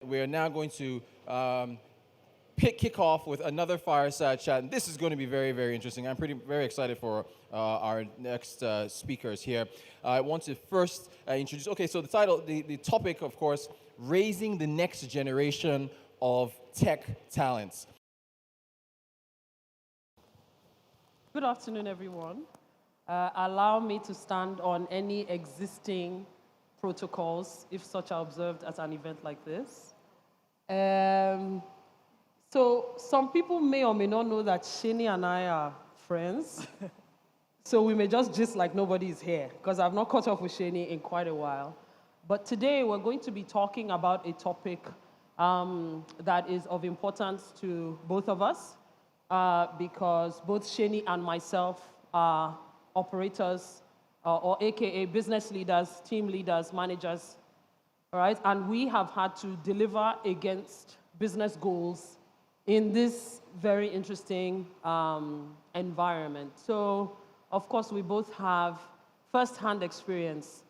We're now going to kick off with another fireside chat, and this is going to be very, very interesting. I'm very excited for our next speakers here. I want to first introduce. Okay, so the topic, of course, raising the next generation of tech talents. Good afternoon, everyone. Allow me to stand on any existing protocols, if such are observed at an event like this. So some people may or may not know that Seni and I are friends. So we may just gist like nobody is here, because I've not caught up with Seni in quite a while. But today we're going to be talking about a topic that is of importance to both of us, because both Seni and myself are operators, or AKA business leaders, team leaders, managers, all right? And we have had to deliver against business goals in this very interesting environment. So, of course, we both have first-hand experience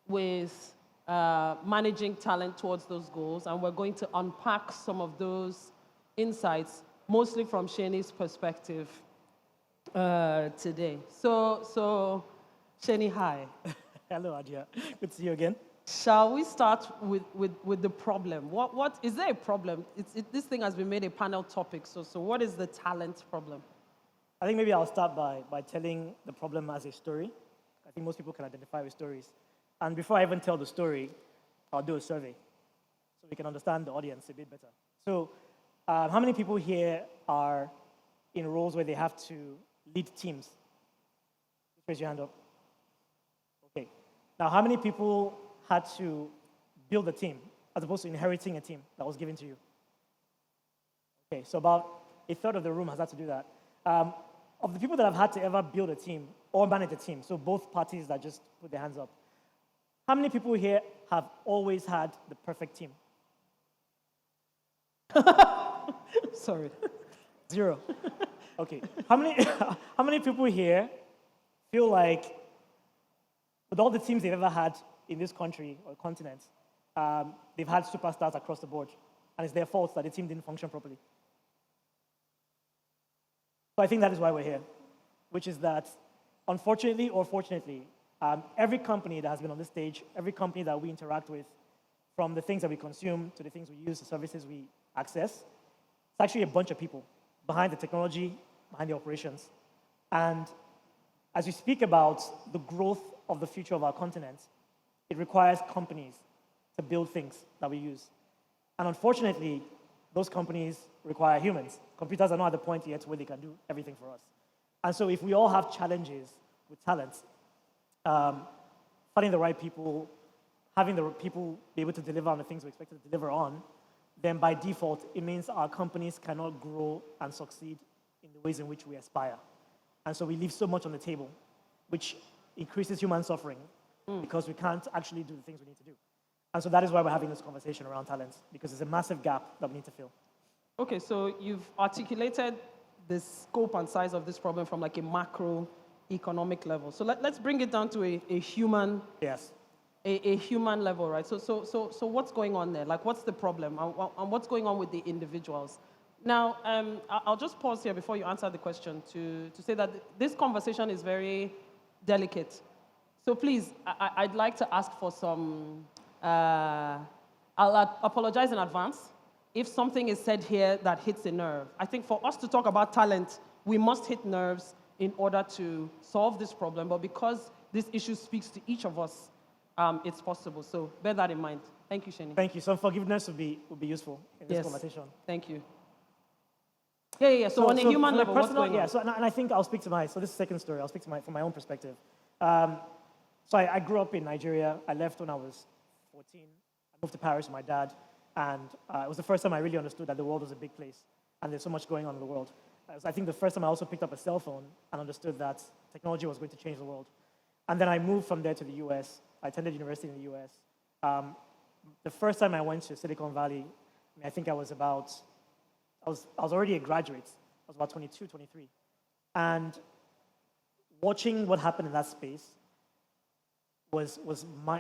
with managing talent towards those goals, and we're going to unpack some of those insights, mostly from Sheni's perspective today. So Sheni, hi. Hello, Adia. Good to see you again. Shall we start with the problem? What is there a problem? This thing has been made a panel topic. So what is the talent problem? I think maybe I'll start by telling the problem as a story. I think most people can identify with stories. And before I even tell the story, I'll do a survey so we can understand the audience a bit better. So how many people here are in roles where they have to lead teams? Just raise your hand up. Okay. Now, how many people had to build a team as opposed to inheriting a team that was given to you? Okay, so about a third of the room has had to do that. Of the people that have had to ever build a team or manage a team, so both parties that just put their hands up, how many people here have always had the perfect team? Sorry. Zero. Okay. How many people here feel like with all the teams they've ever had in this country or continent, they've had superstars across the board, and it's their fault that the team didn't function properly? So I think that is why we're here, which is that, unfortunately or fortunately, every company that has been on this stage, every company that we interact with, from the things that we consume to the things we use, the services we access, it's actually a bunch of people behind the technology, behind the operations. And as we speak about the growth of the future of our continent, it requires companies to build things that we use. And unfortunately, those companies require humans. Computers are not at the point yet where they can do everything for us. And so if we all have challenges with talents, finding the right people, having the people be able to deliver on the things we expect to deliver on, then by default, it means our companies cannot grow and succeed in the ways in which we aspire. And so we leave so much on the table, which increases human suffering because we can't actually do the things we need to do. And so that is why we're having this conversation around talents, because there's a massive gap that we need to fill. Okay, so you've articulated the scope and size of this problem from like a macroeconomic level. So let's bring it down to a human. Yes. A human level, right? So what's going on there? Like, what's the problem? And what's going on with the individuals? Now, I'll just pause here before you answer the question to say that this conversation is very delicate. So please, I'd like to ask for some, I'll apologize in advance if something is said here that hits a nerve. I think for us to talk about talent, we must hit nerves in order to solve this problem. But because this issue speaks to each of us, it's possible. So bear that in mind. Thank you, Sheni. Thank you. Some forgiveness would be useful in this Yes. conversation. Thank you. Yeah. So on a human level, what's going on? So, and I think I'll speak to so this is the second story. I'll speak to from my own perspective. So I grew up in Nigeria. I left when I was 14. I moved to Paris with my dad. And it was the first time I really understood that the world was a big place. And there's so much going on in the world. So I think the first time I also picked up a cell phone and understood that technology was going to change the world. And then I moved from there to the US. I attended university in the US. The first time I went to Silicon Valley, I think I was already a graduate. I was about 22, 23. And watching what happened in that space was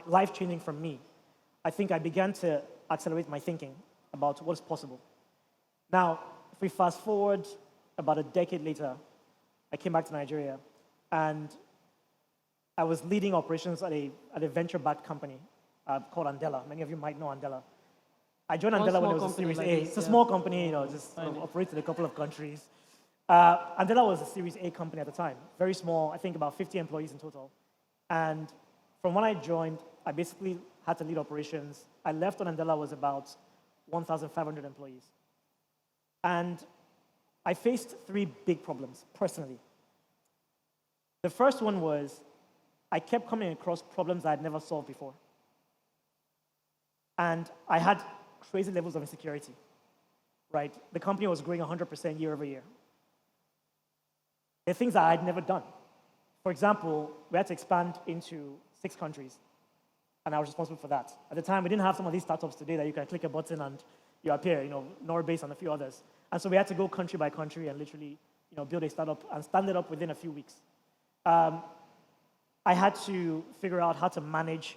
life-changing for me. I think I began to accelerate my thinking. about what's possible. Now, if we fast forward about a decade later, I came back to Nigeria, and I was leading operations at a venture-backed company called Andela. Many of you might know Andela. I joined Andela when it was a Series A. It's a small company, just sort of operates in a couple of countries. Andela was a Series A company at the time, very small, I think about 50 employees in total. And from when I joined, I basically had to lead operations. I left when Andela was about 1,500 employees. And I faced three big problems, personally. The first one was I kept coming across problems I had never solved before. And I had crazy levels of insecurity, right? The company was growing 100% year over year. There are things that I'd never done. For example, we had to expand into 6 countries, and I was responsible for that. At the time, we didn't have some of these startups today that you can click a button and you appear, Norway-based and a few others. And so we had to go country by country and literally, build a startup and stand it up within a few weeks. I had to figure out how to manage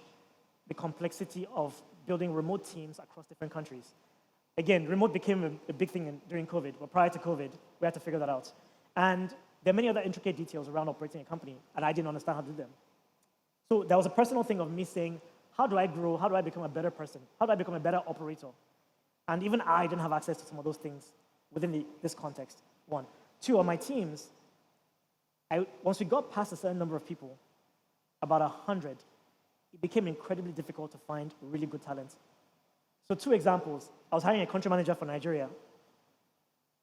the complexity of building remote teams across different countries. Again, remote became a big thing during COVID, but prior to COVID, we had to figure that out. And there are many other intricate details around operating a company, and I didn't understand how to do them. So there was a personal thing of me saying, how do I grow? How do I become a better person? How do I become a better operator? And even I didn't have access to some of those things within this context, 1. 2, on my teams, once we got past a certain number of people, about 100, it became incredibly difficult to find really good talent. So 2 examples. I was hiring a country manager for Nigeria.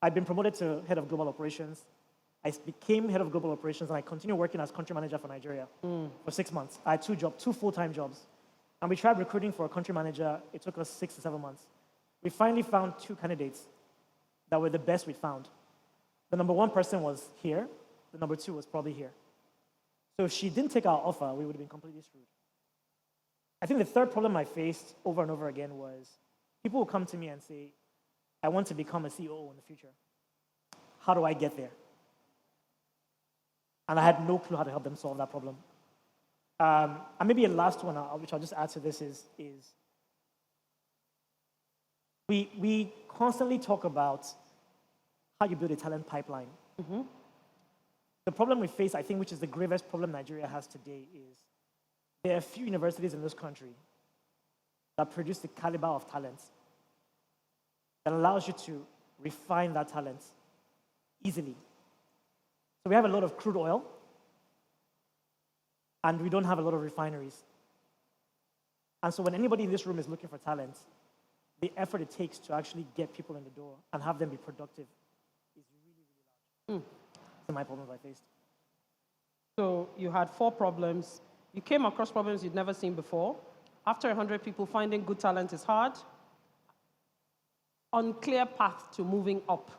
I'd been promoted to head of global operations. I became head of global operations, and I continued working as country manager for Nigeria for 6 months. I had 2 full-time jobs. And we tried recruiting for a country manager. It took us 6 to 7 months. We finally found 2 candidates that were the best we'd found. The number 1 person was here. The number 2 was probably here. So if she didn't take our offer, we would have been completely screwed. I think the third problem I faced over and over again was people would come to me and say, I want to become a COO in the future. How do I get there? And I had no clue how to help them solve that problem. And maybe a last one, which I'll just add to this, is we constantly talk about how you build a talent pipeline. Mm-hmm. The problem we face, I think, which is the gravest problem Nigeria has today, is there are a few universities in this country that produce the caliber of talent that allows you to refine that talent easily. So we have a lot of crude oil, and we don't have a lot of refineries. And so when anybody in this room is looking for talent, the effort it takes to actually get people in the door and have them be productive is really, really large. Those are my problems I faced. So you had 4 problems. You came across problems you'd never seen before. After 100 people, finding good talent is hard. Unclear path to moving up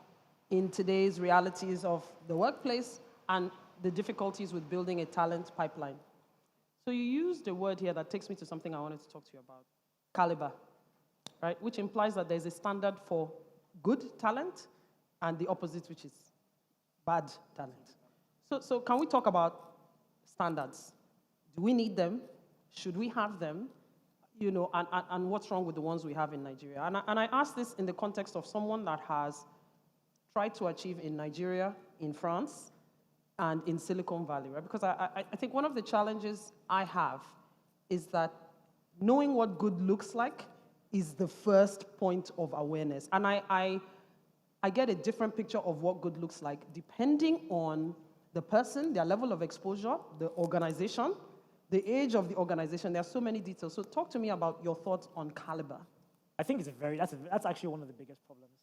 in today's realities of the workplace and the difficulties with building a talent pipeline. So you used a word here that takes me to something I wanted to talk to you about, caliber, right? Which implies that there's a standard for good talent and the opposite, which is bad talent. So can we talk about standards? Do we need them? Should we have them? And what's wrong with the ones we have in Nigeria? And I ask this in the context of someone that has tried to achieve in Nigeria, in France, and in Silicon Valley, right? Because I think one of the challenges I have is that knowing what good looks like is the first point of awareness. And I get a different picture of what good looks like depending on the person, their level of exposure, the organization, the age of the organization. There are so many details. So talk to me about your thoughts on caliber. I think that's actually one of the biggest problems.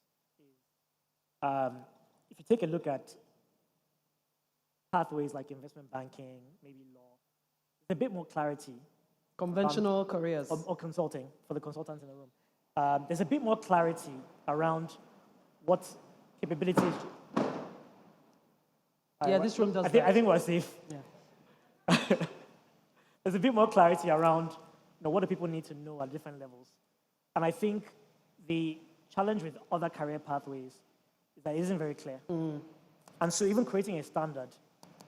If you take a look at pathways like investment banking, maybe law, there's a bit more clarity. Conventional careers. Or consulting, for the consultants in the room. There's a bit more clarity around what capabilities. Yeah, this room does I think we're safe. Yeah. There's a bit more clarity around what do people need to know at different levels. And I think the challenge with other career pathways is that it isn't very clear. And so even creating a standard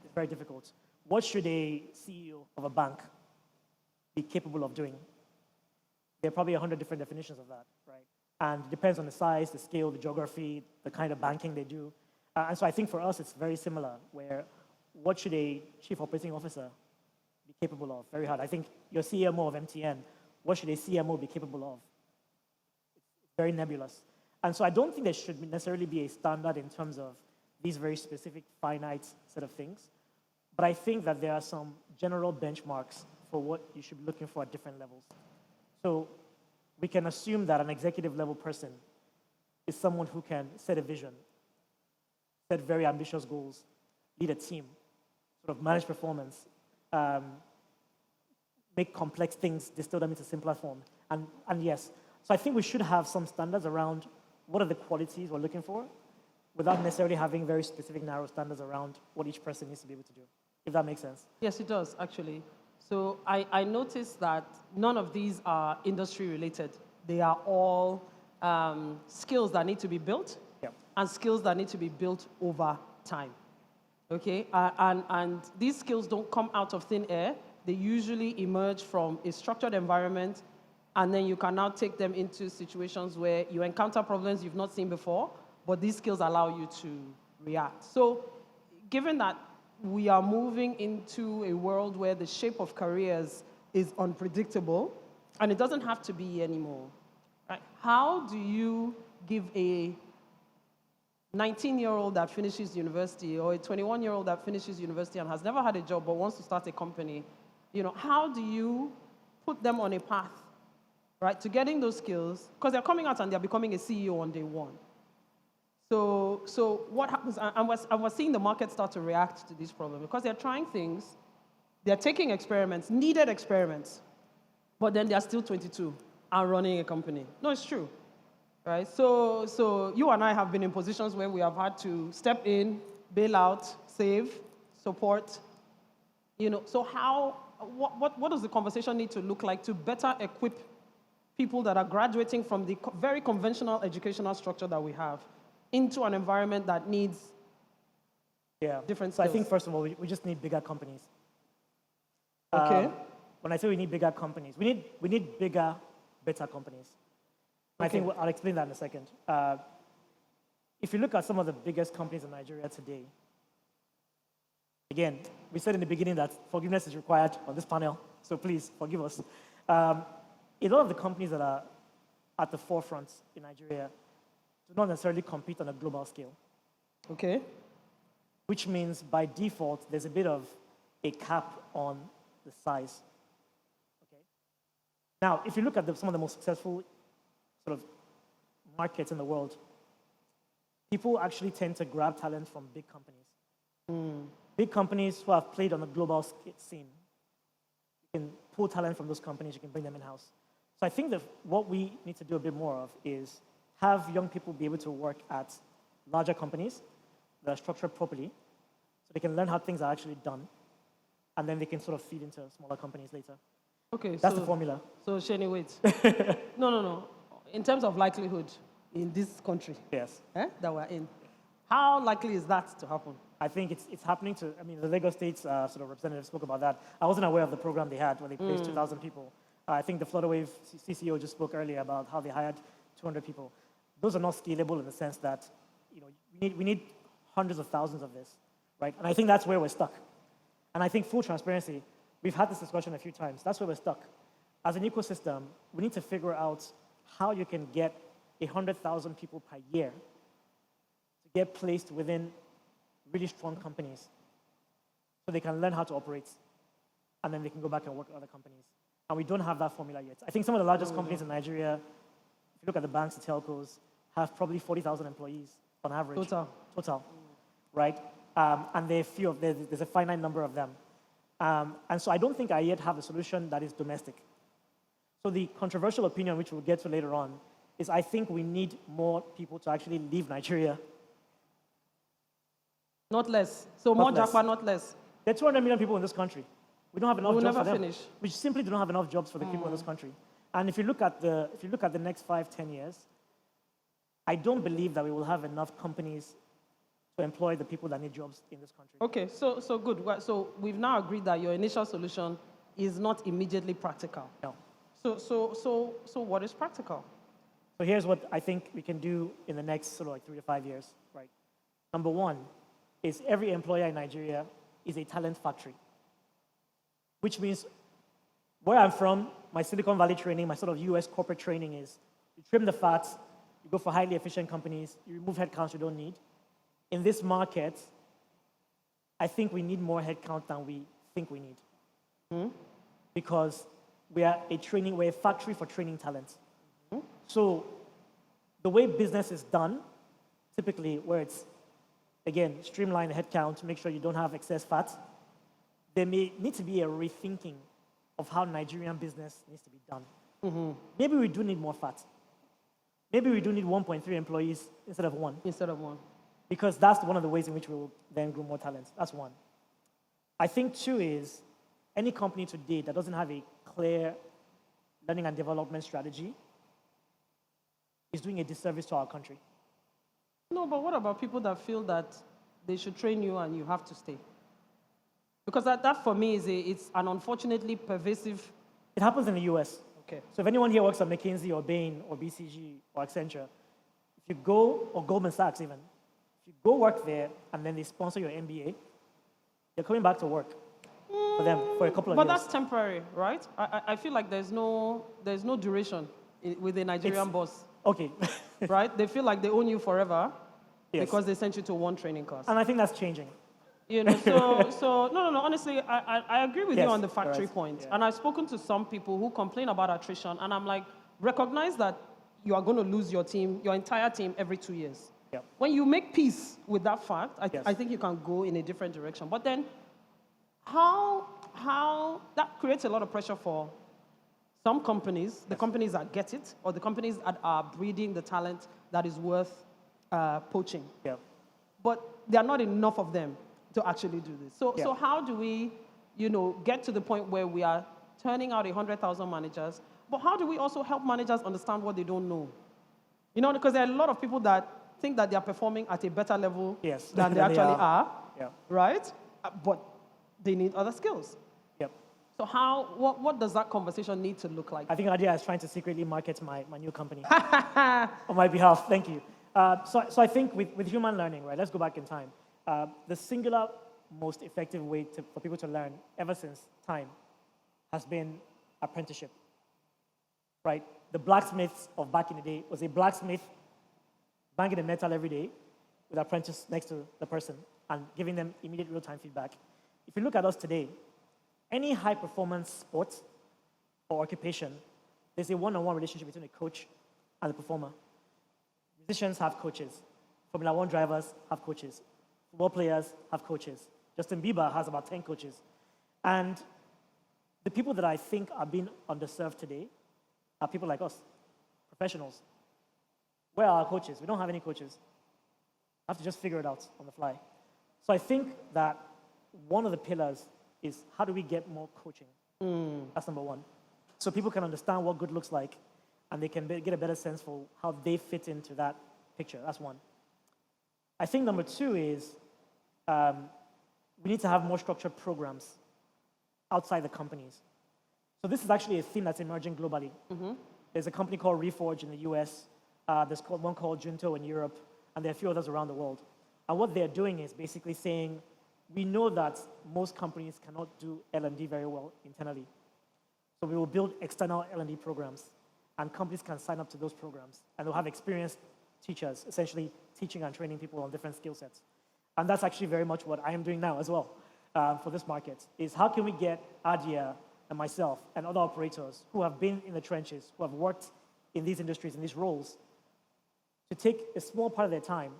is very difficult. What should a CEO of a bank be capable of doing? There are probably 100 different definitions of that, right? And it depends on the size, the scale, the geography, the kind of banking they do. And so I think for us, it's very similar, where what should a chief operating officer be capable of? Very hard. I think your CMO of MTN, what should a CMO be capable of? It's very nebulous. And so I don't think there should necessarily be a standard in terms of these very specific, finite set of things. But I think that there are some general benchmarks for what you should be looking for at different levels. So we can assume that an executive level person is someone who can set a vision, set very ambitious goals, lead a team, sort of manage performance, make complex things, distill them into simpler form. And yes, so I think we should have some standards around what are the qualities we're looking for without necessarily having very specific narrow standards around what each person needs to be able to do, if that makes sense. Yes, it does, actually. So I noticed that none of these are industry related. They are all skills that need to be built and skills that need to be built over time. Okay? And these skills don't come out of thin air. They usually emerge from a structured environment, and then you can now take them into situations where you encounter problems you've not seen before, but these skills allow you to react. So given that we are moving into a world where the shape of careers is unpredictable, and it doesn't have to be anymore, right? How do you give a 19-year-old that finishes university or a 21-year-old that finishes university and has never had a job but wants to start a company, how do you put them on a path, right, to getting those skills? Because they're coming out and they're becoming a CEO on day one. So what happens, and we're seeing the market start to react to this problem because they're trying things, they're taking experiments, needed experiments, but then they're still 22 and running a company. No, it's true, right? So you and I have been in positions where we have had to step in, bail out, save, support, so what does the conversation need to look like to better equip people that are graduating from the very conventional educational structure that we have into an environment that needs different skills? So I think, first of all, we just need bigger companies. Okay. When I say we need bigger companies, we need bigger, better companies. Okay. I think I'll explain that in a second. If you look at some of the biggest companies in Nigeria today, again, we said in the beginning that forgiveness is required on this panel, so please forgive us. A lot of the companies that are at the forefront in Nigeria do not necessarily compete on a global scale. Okay. Which means by default, there's a bit of a cap on the size. Okay. Now, if you look at some of the most successful sort of markets in the world, people actually tend to grab talent from big companies. Big companies who have played on a global scene. You can pull talent from those companies, you can bring them in-house. So I think that what we need to do a bit more of is have young people be able to work at larger companies that are structured properly so they can learn how things are actually done, and then they can sort of feed into smaller companies later. Okay, That's the formula. So, Seni, wait. No. In terms of likelihood in this country that we're in, how likely is that to happen? I think it's happening to, the Lagos State sort of representative spoke about that. I wasn't aware of the program they had where they placed 2,000 people. I think the Flutterwave CCO just spoke earlier about how they hired 200 people. Those are not scalable in the sense that, we need hundreds of thousands of this, right? And I think that's where we're stuck. And I think full transparency, we've had this discussion a few times. That's where we're stuck. As an ecosystem, we need to figure out how you can get 100,000 people per year to get placed within really strong companies so they can learn how to operate, and then they can go back and work with other companies. And we don't have that formula yet. I think some of the largest companies in Nigeria, if you look at the banks, the telcos, have probably 40,000 employees on average. Total. Right? And there's a finite number of them. And so I don't think I yet have a solution that is domestic. So the controversial opinion, which we'll get to later on, is I think we need more people to actually leave Nigeria. Not less. So more Japa, not less. There are 200 million people in this country. We don't have enough jobs for them. Finish. We simply do not have enough jobs for the people in this country. And if you look at the next 5-10 years, I don't believe that we will have enough companies to employ the people that need jobs in this country. Okay, so good. So we've now agreed that your initial solution is not immediately practical. No. So what is practical? So here's what I think we can do in the next sort of like 3 to 5 years, right? Number one is every employer in Nigeria is a talent factory, which means where I'm from, my Silicon Valley training, my sort of US corporate training is you trim the fats, you go for highly efficient companies, you remove headcounts you don't need. In this market, I think we need more headcount than we think we need. Because we're a factory for training talent. So the way business is done, typically where it's, again, streamline the headcount to make sure you don't have excess fat, there may need to be a rethinking of how Nigerian business needs to be done. Maybe we do need more fat. Maybe we do need 1.3 employees instead of one. Instead of one. Because that's one of the ways in which we will then grow more talent. That's one. I think two is any company today that doesn't have a clear learning and development strategy is doing a disservice to our country. No, but what about people that feel that they should train you and you have to stay? Because that for me, it's an unfortunately pervasive. It happens in the US. Okay. So if anyone here works at McKinsey or Bain or BCG or Accenture, if you go, or Goldman Sachs even, if you go work there and then they sponsor your MBA, you're coming back to work for them for a couple of years. But that's temporary, right? I feel like there's no duration with a Nigerian boss, Okay. right? They feel like they own you forever Yes. because they sent you to one training course. And I think that's changing. You know, so no. Honestly, I agree with you Yes, on the factory correct. point. Yeah. And I've spoken to some people who complain about attrition, and I'm like, recognize that you are going to lose your team, your entire team, every 2 years. Yeah. When you make peace with that fact, Yes. I think you can go in a different direction. But then, how that creates a lot of pressure for some companies, the companies that get it, or the companies that are breeding the talent that is worth poaching. Yeah. But there are not enough of them to actually do this. So, Yeah. so how do we, get to the point where we are turning out 100,000 managers, but how do we also help managers understand what they don't know? Because there are a lot of people that think that they are performing at a better level Yes. than they Than they actually are. are, Yeah. right? But they need other skills. Yep. So what does that conversation need to look like? I think Adia is trying to secretly market my new company on my behalf. Thank you. So I think with human learning, right, let's go back in time. The singular most effective way for people to learn ever since time has been apprenticeship, right? The blacksmiths of back in the day was a blacksmith banging the metal every day with an apprentice next to the person and giving them immediate real-time feedback. If you look at us today, any high-performance sport or occupation, there's a one-on-one relationship between a coach and the performer. Musicians have coaches. Formula One drivers have coaches. Football players have coaches. Justin Bieber has about 10 coaches. And the people that I think are being underserved today are people like us, professionals. Where are our coaches? We don't have any coaches. I have to just figure it out on the fly. So I think that one of the pillars is how do we get more coaching? That's number one. So people can understand what good looks like and they can get a better sense for how they fit into that picture. That's one. I think number two is we need to have more structured programs outside the companies. So this is actually a theme that's emerging globally. There's a company called Reforge in the US. There's one called Junto in Europe, and there are a few others around the world. And what they're doing is basically saying, we know that most companies cannot do L&D very well internally. So we will build external L&D programs, and companies can sign up to those programs, and they'll have experienced teachers, essentially teaching and training people on different skill sets. And that's actually very much what I am doing now as well for this market, is how can we get Adia and myself and other operators who have been in the trenches, who have worked in these industries, in these roles, to take a small part of their time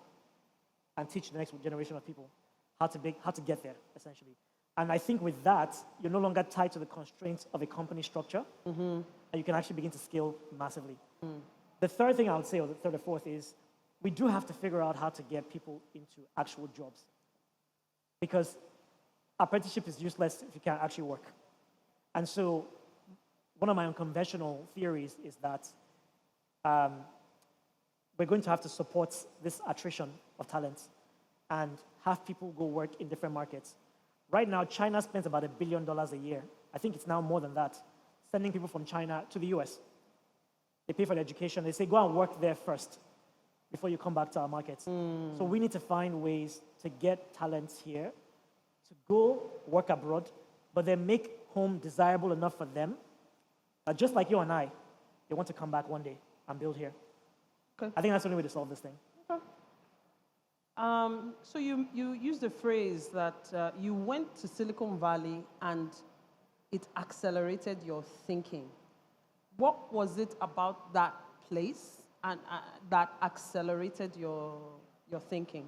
and teach the next generation of people how to get there, essentially. And I think with that, you're no longer tied to the constraints of a company structure, and you can actually begin to scale massively. The third thing I would say, or the third or fourth, is we do have to figure out how to get people into actual jobs. Because apprenticeship is useless if you can't actually work. And so one of my unconventional theories is that we're going to have to support this attrition of talent and have people go work in different markets. Right now, China spends about $1 billion a year. I think it's now more than that, sending people from China to the US. they pay for their education. They say, go and work there first before you come back to our markets. So we need to find ways to get talents here, to go work abroad, but then make home desirable enough for them that just like you and I, they want to come back one day and build here. Okay. I think that's the only way to solve this thing. Okay. So you used the phrase that you went to Silicon Valley and it accelerated your thinking. What was it about that place and that accelerated your thinking?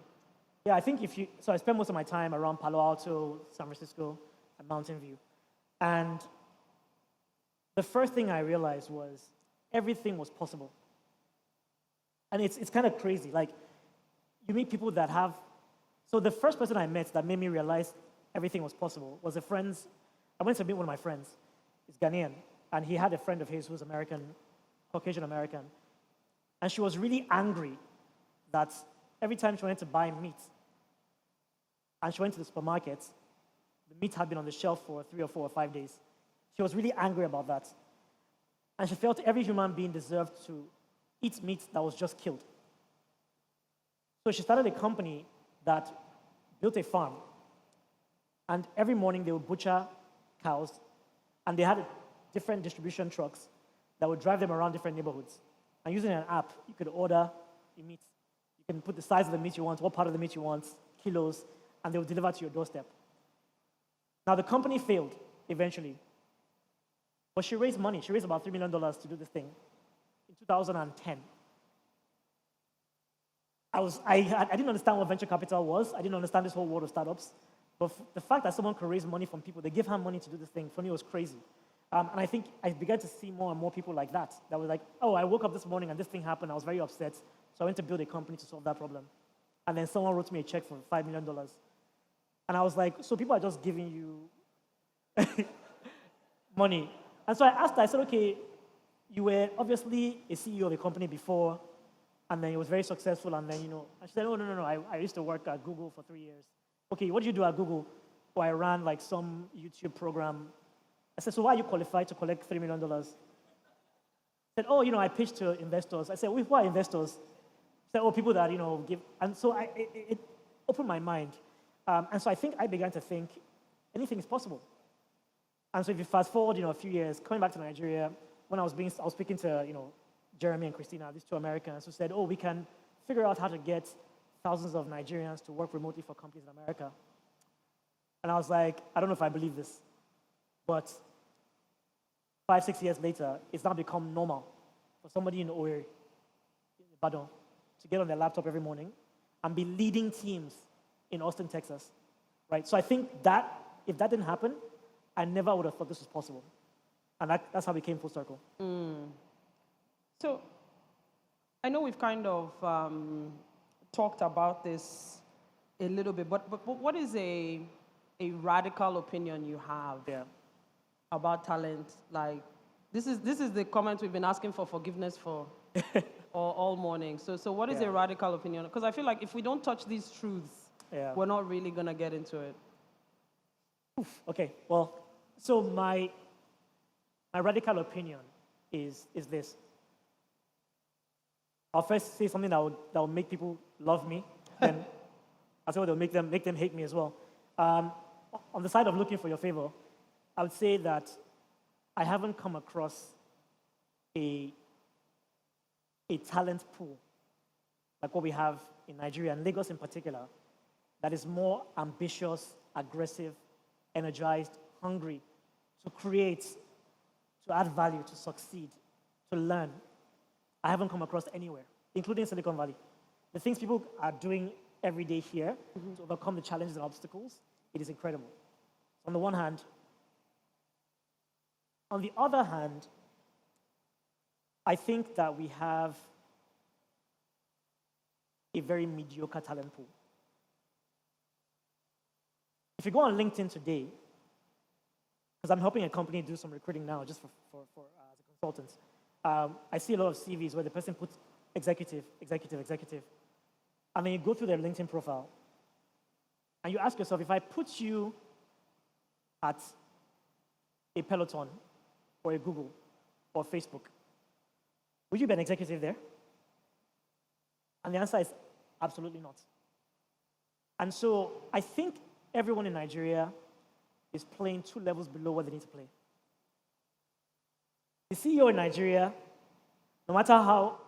Yeah, I think so I spent most of my time around Palo Alto, San Francisco, and Mountain View. And the first thing I realized was everything was possible. And it's kind of crazy. Like, you meet people that have... So the first person I met that made me realize everything was possible was I went to meet one of my friends. He's Ghanaian. And he had a friend of his who's American, Caucasian American. And she was really angry that every time she wanted to buy meat, and she went to the supermarket, the meat had been on the shelf for 3 or 4 or 5 days. She was really angry about that. And she felt every human being deserved to eat meat that was just killed. So she started a company that built a farm. And every morning they would butcher cows, and they had different distribution trucks that would drive them around different neighborhoods. And using an app, you could order the meat. You can put the size of the meat you want, what part of the meat you want, kilos, and they will deliver to your doorstep. Now, the company failed eventually, but she raised money. She raised about $3 million to do this thing in 2010. I didn't understand what venture capital was. I didn't understand this whole world of startups. But the fact that someone could raise money from people, they give her money to do this thing, for me, was crazy. And I think I began to see more and more people like that were like, oh, I woke up this morning and this thing happened. I was very upset. So I went to build a company to solve that problem. And then someone wrote me a check for $5 million. And I was like, so people are just giving you money. And so I asked her, I said, okay, you were obviously a CEO of a company before, and then it was very successful, and then, and she said, oh, no, I used to work at Google for 3 years. Okay, what did you do at Google? Oh, I ran like some YouTube program. I said, so why are you qualified to collect $3 million? She said, oh, I pitched to investors. I said, who are investors? She said, oh, people that, give. And so it opened my mind. And so I think I began to think anything is possible. And so if you fast forward, a few years, coming back to Nigeria, when I was speaking to, Jeremy and Christina, these two Americans, who said, oh, we can figure out how to get thousands of Nigerians to work remotely for companies in America. And I was like, I don't know if I believe this, but 5, 6 years later, it's now become normal for somebody in Owerri, in Ibadan, to get on their laptop every morning and be leading teams in Austin, Texas, right? So I think that, if that didn't happen, I never would have thought this was possible. And that's how we came full circle. So I know we've kind of talked about this a little bit, but what is a radical opinion you have about talent? Like, this is the comment we've been asking for forgiveness for all morning. So what is a radical opinion? Because I feel like if we don't touch these truths, we're not really going to get into it. Okay, well, so my radical opinion is this. I'll first say something that will make people love me, and I'll say what will make them hate me as well. On the side of looking for your favor, I would say that I haven't come across a talent pool like what we have in Nigeria, and Lagos in particular, that is more ambitious, aggressive, energized, hungry to create, to add value, to succeed, to learn. I haven't come across anywhere, including Silicon Valley. The things people are doing every day here to overcome the challenges and obstacles, it is incredible. On the one hand. On the other hand, I think that we have a very mediocre talent pool. If you go on LinkedIn today, because I'm helping a company do some recruiting now just for as a consultant, I see a lot of CVs where the person puts executive, and then you go through their LinkedIn profile, and you ask yourself, if I put you at a Peloton, or a Google, or Facebook, Would you be an executive there? And the answer is absolutely not. And so I think everyone in Nigeria is playing 2 levels below what they need to play. The CEO in Nigeria, no matter how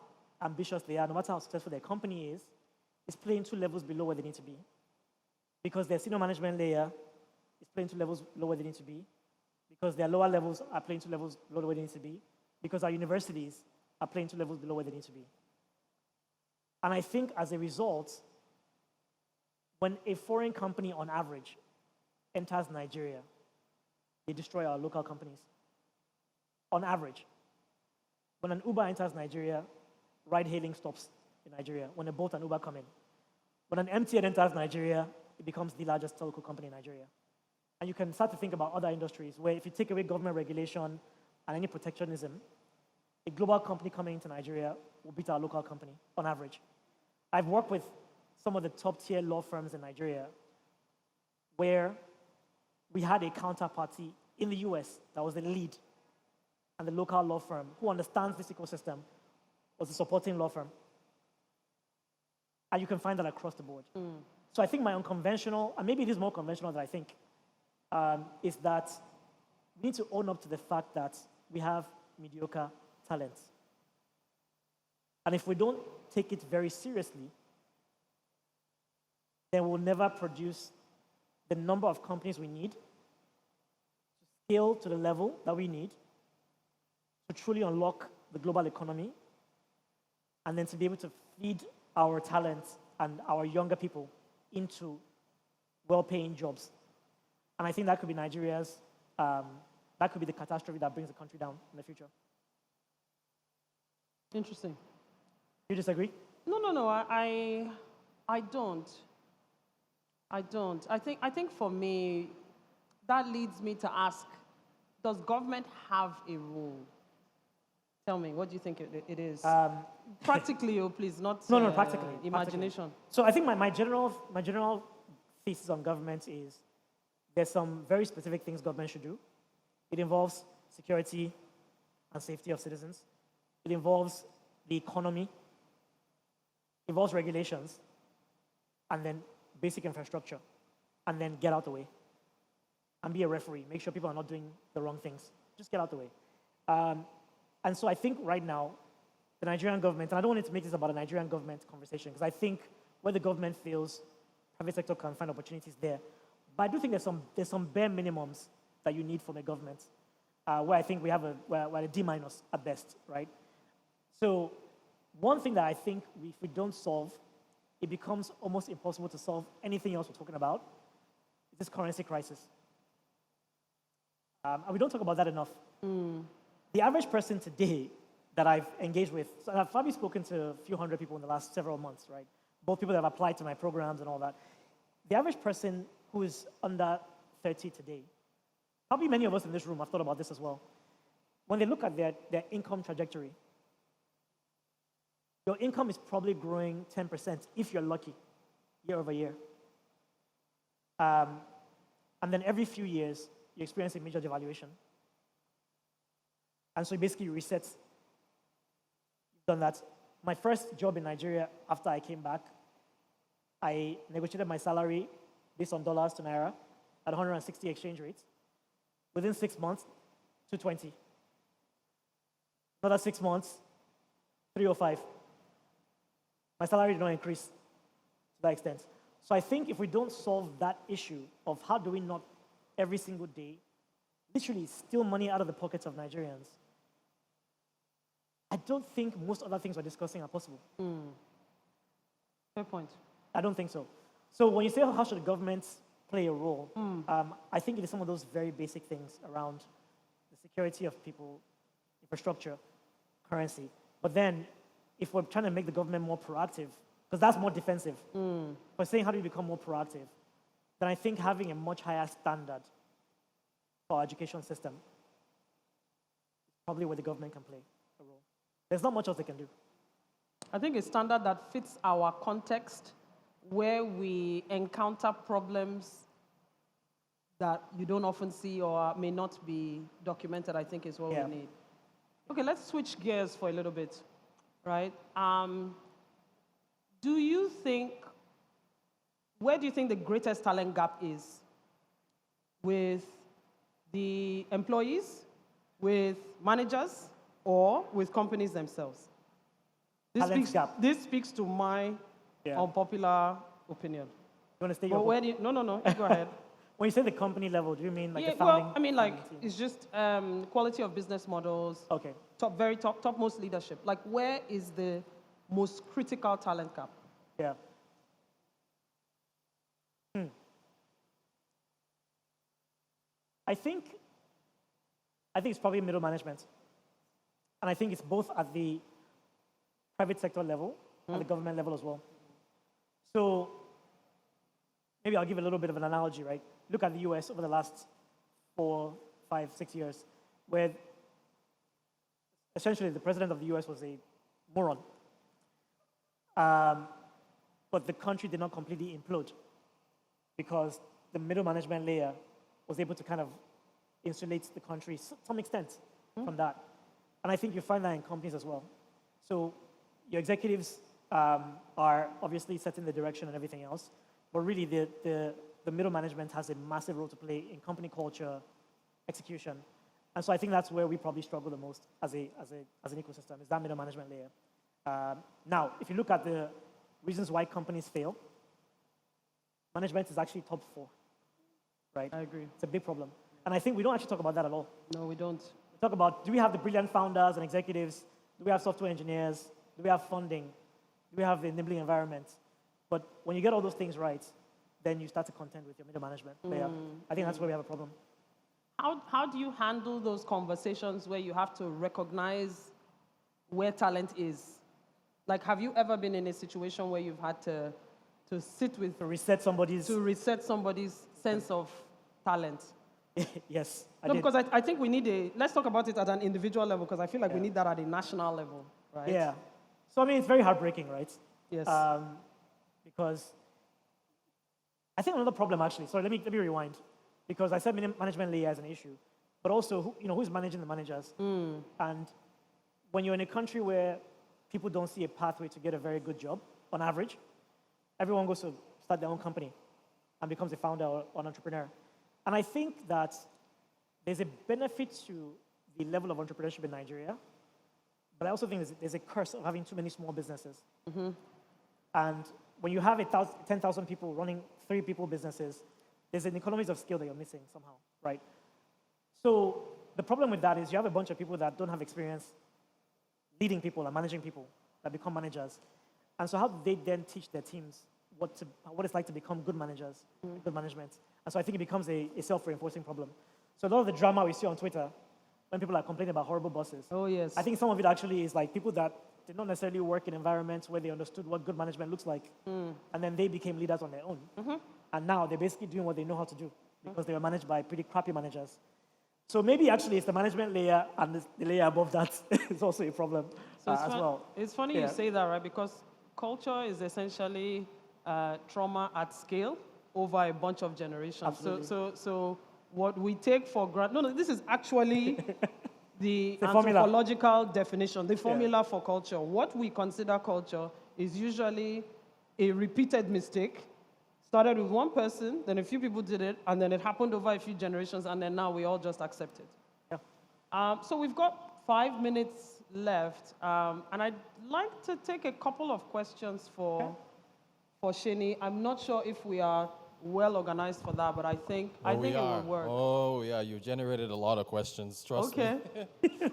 ambitious they are, no matter how successful their company is playing 2 levels below where they need to be. Because their senior management layer is playing 2 levels below where they need to be. Because their lower levels are playing 2 levels below where they need to be. Because our universities are playing 2 levels below where they need to be. And I think as a result, when a foreign company on average enters Nigeria, they destroy our local companies. On average. When an Uber enters Nigeria, ride-hailing stops in Nigeria. When a Bolt and Uber come in. When an MTN enters Nigeria, it becomes the largest telco company in Nigeria. And you can start to think about other industries where if you take away government regulation and any protectionism, a global company coming into Nigeria will beat our local company on average. I've worked with some of the top-tier law firms in Nigeria where we had a counterparty in the US that was the lead, and the local law firm who understands this ecosystem was a supporting law firm. And you can find that across the board. So I think my unconventional, and maybe it is more conventional than I think, is that we need to own up to the fact that we have mediocre talent. And if we don't take it very seriously, then we'll never produce the number of companies we need to scale to the level that we need to truly unlock the global economy and then to be able to feed our talent and our younger people into well-paying jobs. And I think that could be Nigeria's, that could be the catastrophe that brings the country down in the future. Interesting. You disagree? No. I don't. I think for me, that leads me to ask, does government have a role? Tell me, what do you think it is? Practically, please, not No, practically. imagination. Practically. So I think my general thesis on government is there's some very specific things government should do. It involves security and safety of citizens. It involves the economy. It involves regulations. And then basic infrastructure. And then get out the way. And be a referee. Make sure people are not doing the wrong things. Just get out the way. And so I think right now, the Nigerian government, and I don't want it to make this about a Nigerian government conversation, because I think where the government fails, private sector can find opportunities there. But I do think there's some bare minimums that you need from a government, where I think we're a D- at best, right? So one thing that I think if we don't solve, it becomes almost impossible to solve anything else we're talking about, is this currency crisis. And we don't talk about that enough. The average person today that I've engaged with, so I've probably spoken to a few hundred people in the last several months, right? Both people that have applied to my programs and all that. The average person who is under 30 today, probably many of us in this room have thought about this as well. When they look at their income trajectory, your income is probably growing 10% if you're lucky, year over year. And then every few years, you experience a major devaluation. And so it basically resets. You've done that. My first job in Nigeria after I came back, I negotiated my salary based on dollars to naira at 160 exchange rates. Within 6 months, 220. Another 6 months, 305. My salary did not increase to that extent. So I think if we don't solve that issue of how do we not every single day literally steal money out of the pockets of Nigerians, I don't think most other things we're discussing are possible. Fair point. I don't think so. So when you say how should governments play a role, I think it is some of those very basic things around the security of people, infrastructure, currency. But then if we're trying to make the government more proactive, because that's more defensive, but saying how do you become more proactive, then I think having a much higher standard for our education system is probably where the government can play a role. There's not much else they can do. I think a standard that fits our context, where we encounter problems that you don't often see or may not be documented, I think is what we need. Okay, let's switch gears for a little bit. right? Do you think, where do you think the greatest talent gap is? With the employees, with managers, or with companies themselves? Talent gap. This speaks to my unpopular opinion. You want to stay But your where do you, no, you go ahead. When you say the company level, do you mean like Yeah, the founding? well, I mean, like, team? it's just quality of business models, Okay. very topmost leadership. Like, where is the most critical talent gap? Yeah. I think it's probably middle management. And I think it's both at the private sector level and the government level as well. So maybe I'll give a little bit of an analogy, right? Look at the US over the last 4, 5, 6 years, where essentially the president of the US was a moron. But the country did not completely implode because the middle management layer was able to kind of insulate the country to some extent from that. And I think you find that in companies as well. So your executives are obviously setting the direction and everything else, but really the middle management has a massive role to play in company culture, execution. And so I think that's where we probably struggle the most as an ecosystem, is that middle management layer. Now, if you look at the reasons why companies fail, management is actually top 4, right? I agree. It's a big problem. And I think we don't actually talk about that at all. No, we don't. We talk about, do we have the brilliant founders and executives? Do we have software engineers? Do we have funding? Do we have the enabling environment? But when you get all those things right, then you start to contend with your middle management layer. I think that's where we have a problem. How do you handle those conversations where you have to recognize where talent is? Like, have you ever been in a situation where you've had to sit with, To reset somebody's... to reset somebody's sense of talent? Yes, I No, did. because I think we need let's talk about it at an individual level, because I feel like we need that at a national level, right? Yeah. So, I mean, it's very heartbreaking, right? Yes. Because I think another problem, actually, sorry, let me rewind. Because I said management layer is an issue, but also, who's managing the managers? And when you're in a country where people don't see a pathway to get a very good job, on average, everyone goes to start their own company and becomes a founder or an entrepreneur. And I think that there's a benefit to the level of entrepreneurship in Nigeria, but I also think there's a curse of having too many small businesses. And when you have 10,000 people running 3 people businesses, there's an economies of scale that you're missing somehow, right? So the problem with that is you have a bunch of people that don't have experience leading people and managing people that become managers. And so how do they then teach their teams what it's like to become good managers, good management? And so I think it becomes a self-reinforcing problem. So a lot of the drama we see on Twitter, when people are complaining about horrible bosses, Oh, yes. I think some of it actually is like people that did not necessarily work in environments where they understood what good management looks like. And then they became leaders on their own. And now they're basically doing what they know how to do because they were managed by pretty crappy managers. So maybe actually it's the management layer and the layer above that is also a problem So it's as well. It's funny you say that, right? Because culture is essentially trauma at scale over a bunch of generations. Absolutely. So what we take for granted, no, this is actually the formula. anthropological definition, the formula for culture. What we consider culture is usually a repeated mistake. Started with one person, then a few people did it, and then it happened over a few generations, and then now we all just accept it. Yeah. So we've got 5 minutes left, and I'd like to take a couple of questions for Seni. I'm not sure if we are well organized for that, but I think it will work. Oh, yeah, you generated a lot of questions, trust me.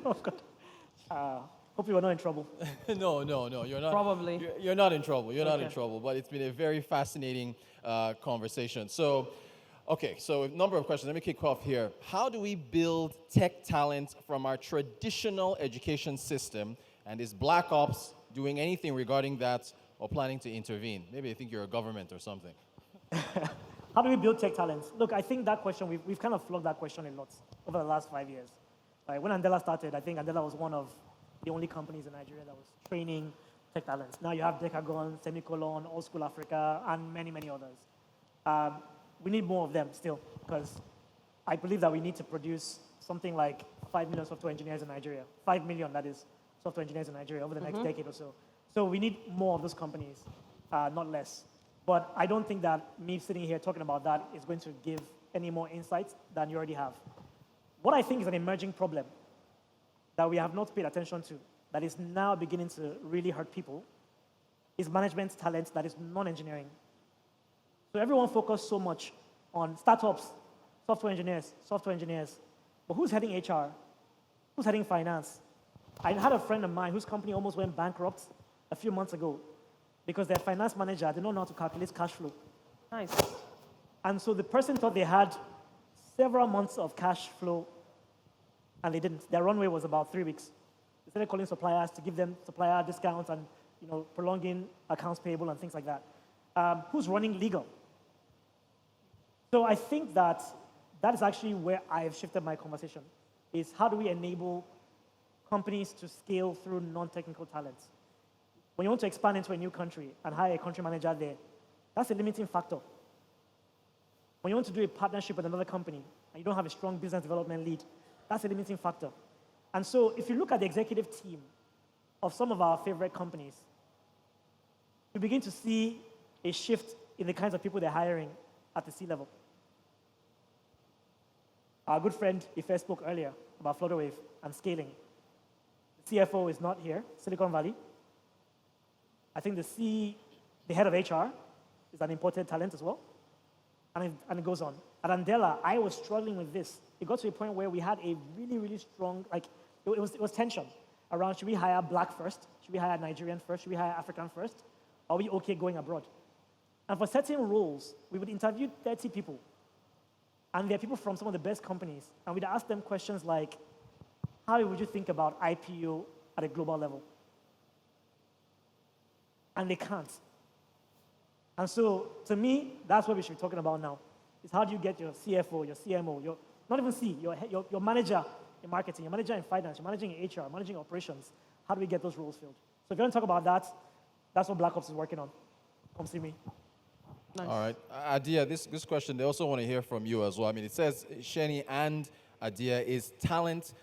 Oh, God. Hope you are not in trouble. No, you're not. Probably. You're not in trouble. You're not in trouble. But it's been a very fascinating conversation. So, so a number of questions. Let me kick off here. How do we build tech talent from our traditional education system? And is Black Ops doing anything regarding that or planning to intervene? Maybe they think you're a government or something. How do we build tech talents? Look, I think that question, we've kind of flogged that question a lot over the last 5 years. Right? When Andela started, I think Andela was one of the only companies in Nigeria that was training tech talents. Now you have Decagon, Semicolon, All School Africa, and many, many others. We need more of them still, because I believe that we need to produce something like 5 million software engineers in Nigeria. 5 million, that is, software engineers in Nigeria over the next decade or so. So we need more of those companies, not less. But I don't think that me sitting here talking about that is going to give any more insights than you already have. What I think is an emerging problem that we have not paid attention to, that is now beginning to really hurt people, is management talent that is non-engineering. So everyone focused so much on startups, software engineers. But who's heading HR? Who's heading finance? I had a friend of mine whose company almost went bankrupt a few months ago because their finance manager did not know how to calculate cash flow. Nice. And so the person thought they had several months of cash flow, and they didn't. Their runway was about 3 weeks. They started calling suppliers to give them supplier discounts and prolonging accounts payable and things like that. Who's running legal? So I think that is actually where I've shifted my conversation, is how do we enable companies to scale through non-technical talents? When you want to expand into a new country and hire a country manager there, that's a limiting factor. When you want to do a partnership with another company and you don't have a strong business development lead, that's a limiting factor. And so if you look at the executive team of some of our favorite companies, you begin to see a shift in the kinds of people they're hiring at the C-level. Our good friend Ife spoke earlier about Flutterwave and scaling. The CFO is not here, Silicon Valley. I think the head of HR is an imported talent as well. And it goes on. At Andela, I was struggling with this. It got to a point where we had a really, really strong, it was tension around, should we hire black first? Should we hire Nigerian first? Should we hire African first? Are we okay going abroad? And for certain roles, we would interview 30 people. And they're people from some of the best companies. And we'd ask them questions like, how would you think about IPO at a global level? And they can't. And so, to me, that's what we should be talking about now, is how do you get your CFO, your CMO, not even your manager in marketing, your manager in finance, your manager in HR, managing operations, how do we get those roles filled? So if you want to talk about that, that's what Black Ops is working on. Come see me. Nice. All right. Adia, this question, they also want to hear from you as well. I mean, it says Seni and Adia, is talent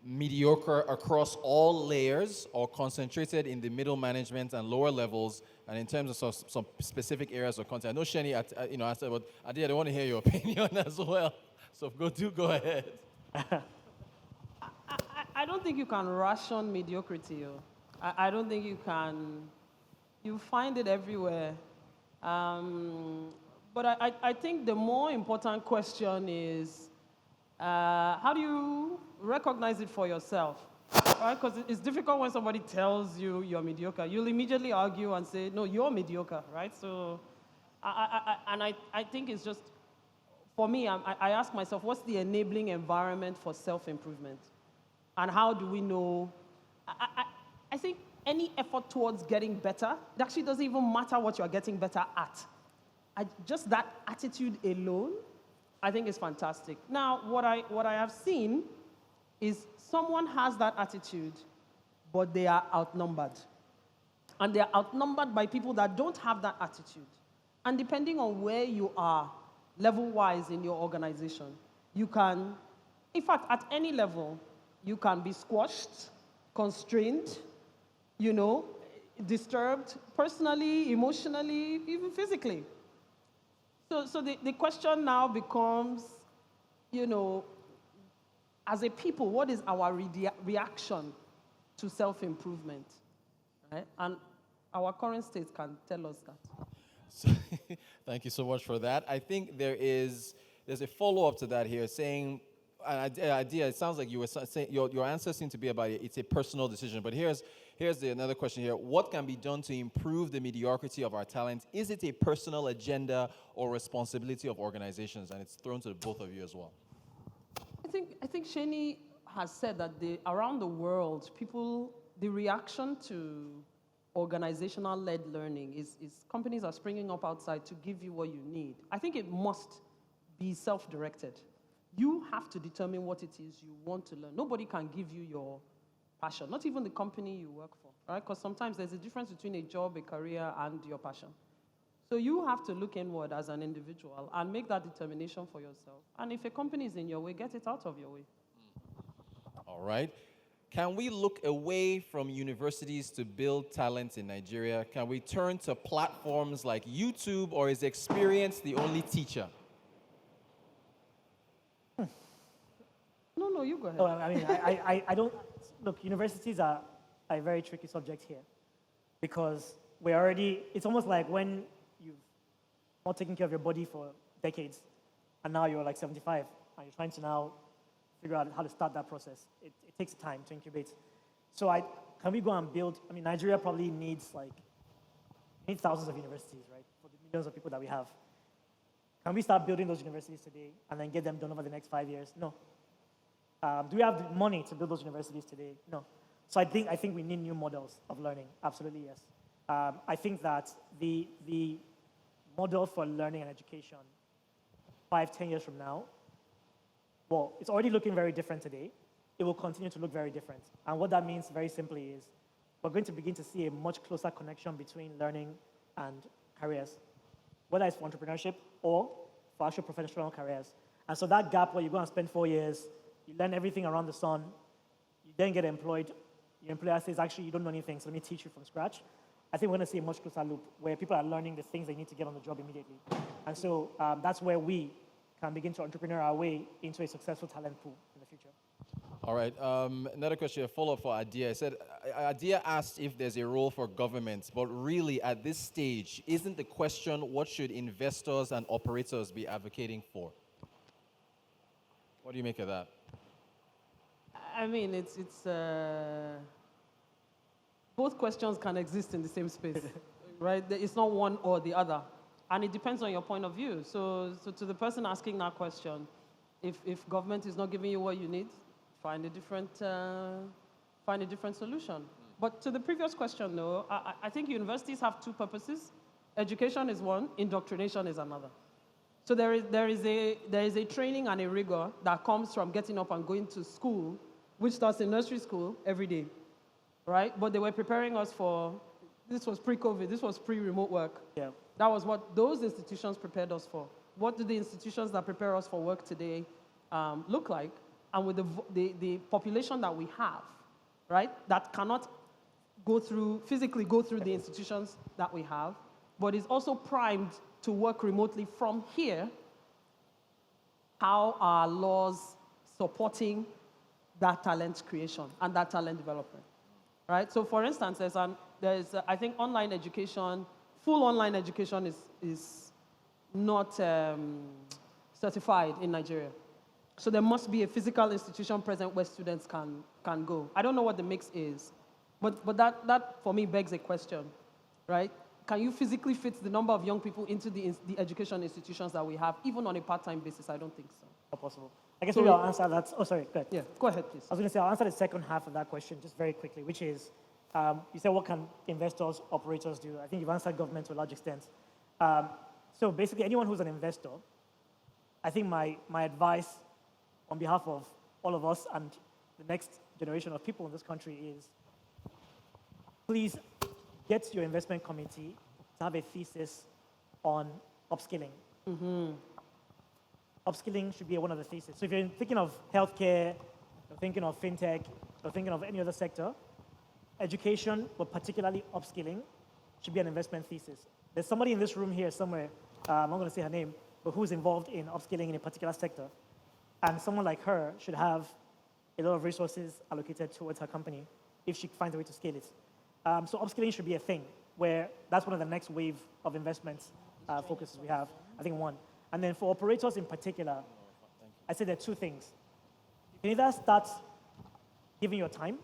mediocre across all layers or concentrated in the middle management and lower levels, and in terms of some specific areas of content? I know Seni, I said, but Adia, they want to hear your opinion as well. So go ahead. I don't think you can ration mediocrity. I don't think you can. You find it everywhere. But I think the more important question is, how do you recognize it for yourself? Right? Because it's difficult when somebody tells you you're mediocre. You'll immediately argue and say, no, you're mediocre, right? So, I think it's just, for me, I ask myself, what's the enabling environment for self-improvement? And how do we know? I think any effort towards getting better, it actually doesn't even matter what you're getting better at. Just that attitude alone, I think is fantastic. Now, what I have seen is someone has that attitude, but they are outnumbered. And they are outnumbered by people that don't have that attitude. And depending on where you are, level-wise in your organization, you can, in fact, at any level, you can be squashed, constrained, disturbed personally, emotionally, even physically. So the question now becomes, as a people, what is our reaction to self-improvement? Right? And our current state can tell us that. So, thank you so much for that. I think there's a follow-up to that here, saying, Idea, it sounds like you were saying, your answer seemed to be about it's a personal decision, but here's another question here. What can be done to improve the mediocrity of our talent? Is it a personal agenda or responsibility of organizations? And it's thrown to the both of you as well. I think Seni has said that around the world, the reaction to organizational-led learning is companies are springing up outside to give you what you need. I think it must be self-directed. You have to determine what it is you want to learn. Nobody can give you your passion, not even the company you work for, right? Because sometimes there's a difference between a job, a career, and your passion. So you have to look inward as an individual and make that determination for yourself. And if a company is in your way, get it out of your way. All right. Can we look away from universities to build talent in Nigeria? Can we turn to platforms like YouTube, or is experience the only teacher? No, you go ahead. Oh, I mean, I don't, look, universities are a very tricky subject here because we're already, it's almost like when you've not taken care of your body for decades and now you're like 75 and you're trying to now figure out how to start that process. It takes time to incubate. So can we go and build, I mean, Nigeria probably needs thousands of universities, right, for the millions of people that we have. Can we start building those universities today and then get them done over the next 5 years? No. Do we have the money to build those universities today? No. So I think we need new models of learning. Absolutely, yes. I think that the model for learning and education 5, 10 years from now, well, it's already looking very different today. It will continue to look very different. And what that means very simply is we're going to begin to see a much closer connection between learning and careers, whether it's for entrepreneurship or for actual professional careers. And so that gap where you go and spend 4 years, you learn everything around the sun, you then get employed, your employer says, actually, you don't know anything, so let me teach you from scratch. I think we're going to see a much closer loop where people are learning the things they need to get on the job immediately. And so that's where we can begin to entrepreneur our way into a successful talent pool in the future. All right. Another question, a follow-up for Adia. I said, Adia asked if there's a role for government, but really at this stage, isn't the question what should investors and operators be advocating for? What do you make of that? I mean, it's both questions can exist in the same space, right? It's not one or the other. And it depends on your point of view. So to the person asking that question, if government is not giving you what you need, find a different solution. But to the previous question, though, I think universities have two purposes. Education is one, indoctrination is another. So there is a training and a rigor that comes from getting up and going to school, which starts in nursery school every day, right? But they were preparing us for, this was pre-COVID, this was pre-remote work. Yeah. That was what those institutions prepared us for. What do the institutions that prepare us for work today look like? And with the population that we have, right, that cannot physically go through the institutions that we have, but is also primed to work remotely from here, how are laws supporting that talent creation and that talent development, right? So for instance, there's I think online education, full online education is not certified in Nigeria. So there must be a physical institution present where students can go. I don't know what the mix is, but that for me begs a question, right? Can you physically fit the number of young people into the education institutions that we have, even on a part-time basis? I don't think so. Not possible. I guess maybe I'll answer that. Oh, sorry, go ahead. Yeah, go ahead, please. I was going to say, I'll answer the second half of that question just very quickly, which is, you said, what can investors, operators do? I think you've answered government to a large extent. So basically, anyone who's an investor, I think my advice on behalf of all of us and the next generation of people in this country is, please get your investment committee to have a thesis on upskilling. Mm-hmm. Upskilling should be one of the theses. So if you're thinking of healthcare, you're thinking of fintech, you're thinking of any other sector, education, but particularly upskilling, should be an investment thesis. There's somebody in this room here somewhere, I'm not going to say her name, but who's involved in upskilling in a particular sector. And someone like her should have a lot of resources allocated towards her company if she finds a way to scale it. So upskilling should be a thing where that's one of the next wave of investments focuses we have, I think one. And then for operators in particular, I say there are two things. You can either start giving your time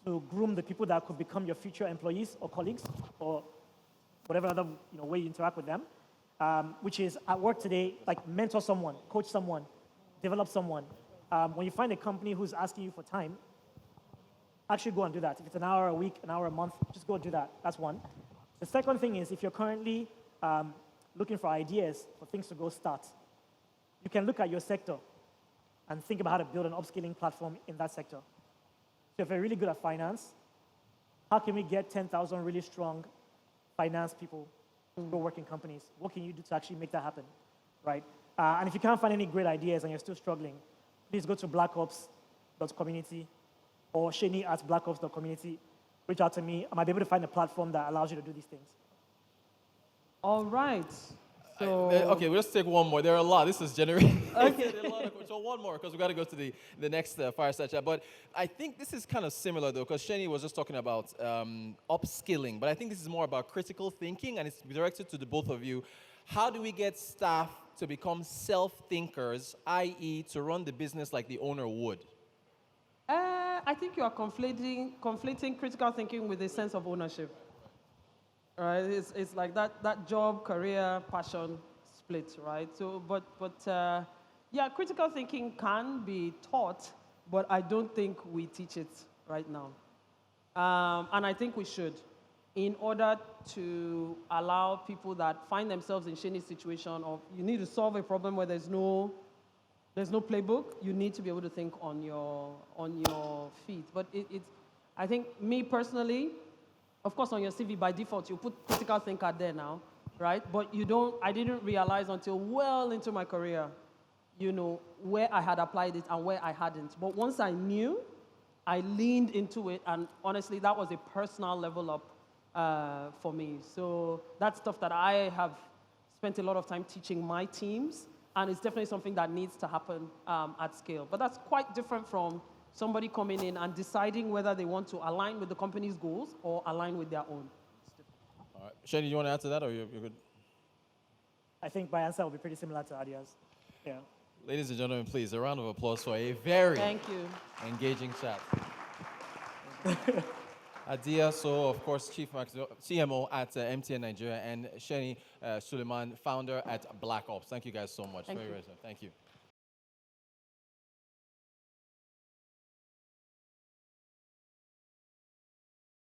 to groom the people that could become your future employees or colleagues or whatever other way you interact with them, which is at work today, like mentor someone, coach someone, develop someone. When you find a company who's asking you for time, actually go and do that. If it's an hour a week, an hour a month, just go and do that. That's one. The second thing is if you're currently looking for ideas for things to go start, you can look at your sector and think about how to build an upskilling platform in that sector. So if you're really good at finance, how can we get 10,000 really strong finance people to go work in companies? What can you do to actually make that happen, right? And if you can't find any great ideas and you're still struggling, please go to blackops.community or Sheni@blackops.community. Reach out to me. I might be able to find a platform that allows you to do these things. All right. So Okay, we'll just take one more. There are a lot. This is generating Okay. a lot of questions. So one more, because we got to go to the next fireside chat. But I think this is kind of similar, though, because Sheni was just talking about upskilling. But I think this is more about critical thinking, and it's directed to the both of you. How do we get staff to become self-thinkers, i.e., to run the business like the owner would? I think you are conflating critical thinking with a sense of ownership. Right? It's like that job, career, passion split, right? So, yeah, critical thinking can be taught, but I don't think we teach it right now. And I think we should, in order to allow people that find themselves in Shani's situation of you need to solve a problem where there's no playbook. You need to be able to think on your feet. But I think me personally, of course, on your CV by default you put critical thinker there now, right? But I didn't realize until well into my career, where I had applied it and where I hadn't. But once I knew, I leaned into it, and honestly, that was a personal level up for me. So that's stuff that I have spent a lot of time teaching my teams. And it's definitely something that needs to happen at scale. But that's quite different from somebody coming in and deciding whether they want to align with the company's goals or align with their own. All right. Shani, you want to add to that, or you're good? I think my answer will be pretty similar to Adia's. Yeah. Ladies and gentlemen, please, a round of applause for a very Thank you. engaging chat. Adia Sowho, of course, Chief CMO at MTN Nigeria, and Seni Sulyman, founder at Black Ops. Thank you guys so much. Thank Very, you. very much. Thank you.